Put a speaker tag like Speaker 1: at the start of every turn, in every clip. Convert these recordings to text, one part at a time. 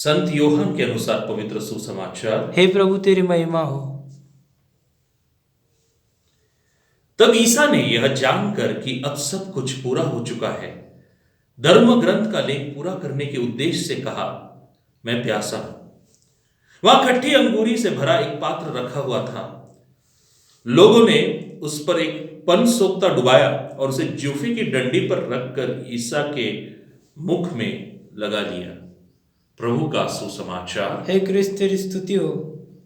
Speaker 1: संत योहन के अनुसार पवित्र सुसमाचार।
Speaker 2: हे प्रभु तेरी महिमा हो।
Speaker 1: तब ईसा ने यह जानकर कि अब सब कुछ पूरा हो चुका है, धर्म ग्रंथ का लेख पूरा करने के उद्देश्य से कहा, मैं प्यासा हूं। वहां खट्टी अंगूरी से भरा एक पात्र रखा हुआ था। लोगों ने उस पर एक पन सोख्ता डुबाया और उसे जूफे की डंडी पर रखकर ईसा के मुख में लगा लिया। प्रभु का सुसमाचार।
Speaker 2: हे क्रिस्त तेरी स्तुति हो।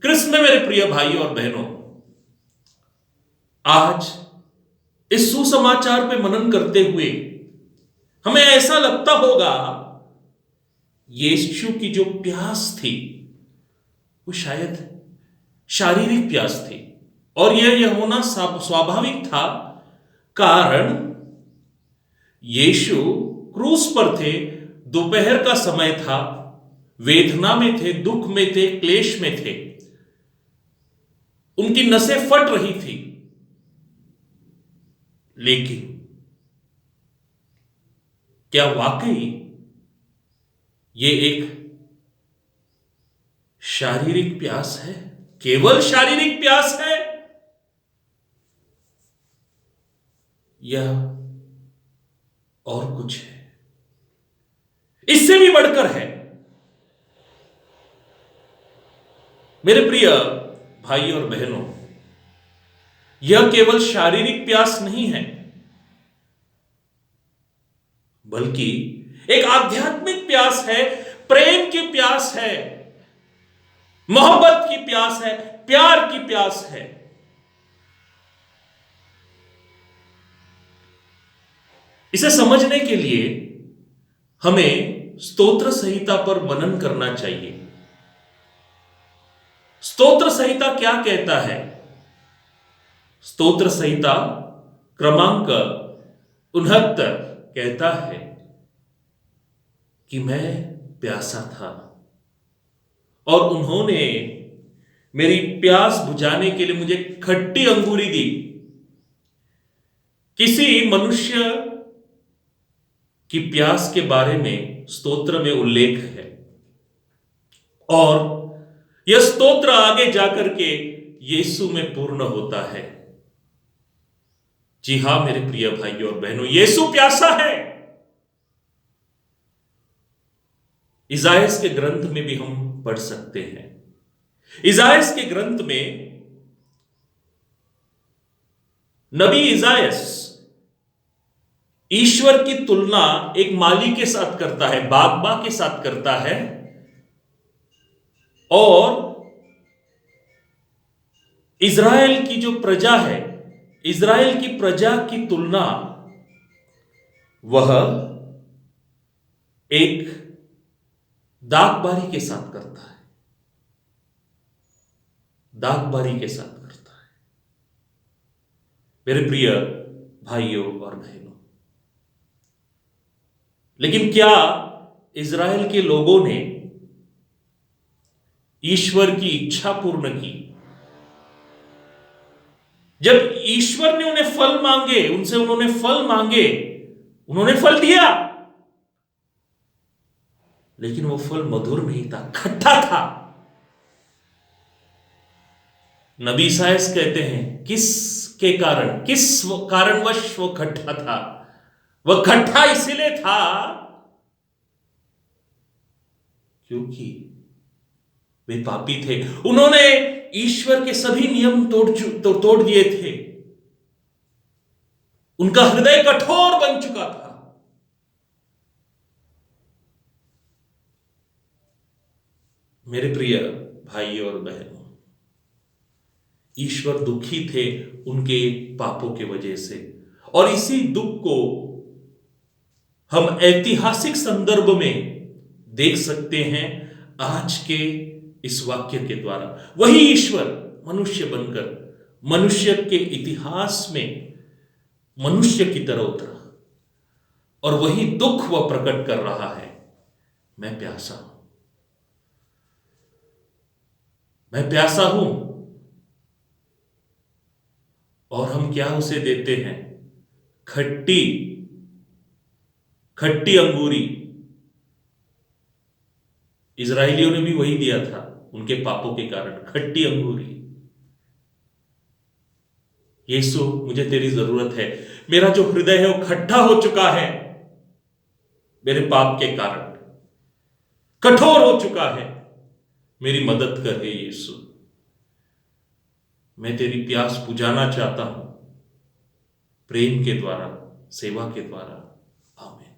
Speaker 1: क्रिस्त में मेरे प्रिय भाई और बहनों, आज इस सुसमाचार पे मनन करते हुए हमें ऐसा लगता होगा यीशु की जो प्यास थी वो शायद शारीरिक प्यास थी, और यह होना स्वाभाविक था, कारण यीशु क्रूस पर थे, दोपहर का समय था, वेदना में थे, दुख में थे, क्लेश में थे, उनकी नसें फट रही थी। लेकिन क्या वाकई ये एक शारीरिक प्यास है? केवल शारीरिक प्यास है या और कुछ है? इससे भी बढ़कर है। मेरे प्रिय भाई और बहनों, यह केवल शारीरिक प्यास नहीं है, बल्कि एक आध्यात्मिक प्यास है, प्रेम की प्यास है, मोहब्बत की प्यास है, प्यार की प्यास है। इसे समझने के लिए हमें स्तोत्र संहिता पर मनन करना चाहिए। स्तोत्र संहिता क्या कहता है? स्तोत्र संहिता क्रमांक 69 कहता है कि मैं प्यासा था और उन्होंने मेरी प्यास बुझाने के लिए मुझे खट्टी अंगूरी दी। किसी मनुष्य की प्यास के बारे में स्तोत्र में उल्लेख है, और यह स्तोत्र आगे जाकर के यीशु में पूर्ण होता है। जी हां मेरे प्रिय भाइयों और बहनों, यीशु प्यासा है। इजायास के ग्रंथ में भी हम पढ़ सकते हैं। इजायास के ग्रंथ में नबी इजायास ईश्वर की तुलना एक माली के साथ करता है, बागबा के साथ करता है, और इज़राइल की जो प्रजा है, इज़राइल की प्रजा की तुलना वह एक दागबारी के साथ करता है, दागबारी के साथ करता है। मेरे प्रिय भाइयों और बहनों, लेकिन क्या इज़राइल के लोगों ने ईश्वर की इच्छा पूर्ण की? जब ईश्वर ने उन्हें फल मांगे, उनसे उन्होंने फल मांगे, उन्होंने फल दिया, लेकिन वो फल मधुर नहीं था, खट्टा था। नबी इसायास कहते हैं किसके कारण, किस कारणवश वो खट्टा था? वह खट्टा इसलिए था क्योंकि वे पापी थे। उन्होंने ईश्वर के सभी नियम तोड़ दिए थे। उनका हृदय कठोर बन चुका था। मेरे प्रिय भाई और बहनों, ईश्वर दुखी थे उनके पापों के वजह से, और इसी दुख को हम ऐतिहासिक संदर्भ में देख सकते हैं आज के इस वाक्य के द्वारा। वही ईश्वर मनुष्य बनकर मनुष्य के इतिहास में मनुष्य की तरह उतरा, और वही दुख वह प्रकट कर रहा है, मैं प्यासा हूं, मैं प्यासा हूं। और हम क्या उसे देते हैं? खट्टी खट्टी अंगूरी। इजरायलियों ने भी वही दिया था उनके पापों के कारण, खट्टी अंगूरी। यीशु, मुझे तेरी जरूरत है। मेरा जो हृदय है वो खट्टा हो चुका है मेरे पाप के कारण, कठोर हो चुका है। मेरी मदद कर हे यीशु। मैं तेरी प्यास बुझाना चाहता हूं, प्रेम के द्वारा, सेवा के द्वारा। आमीन।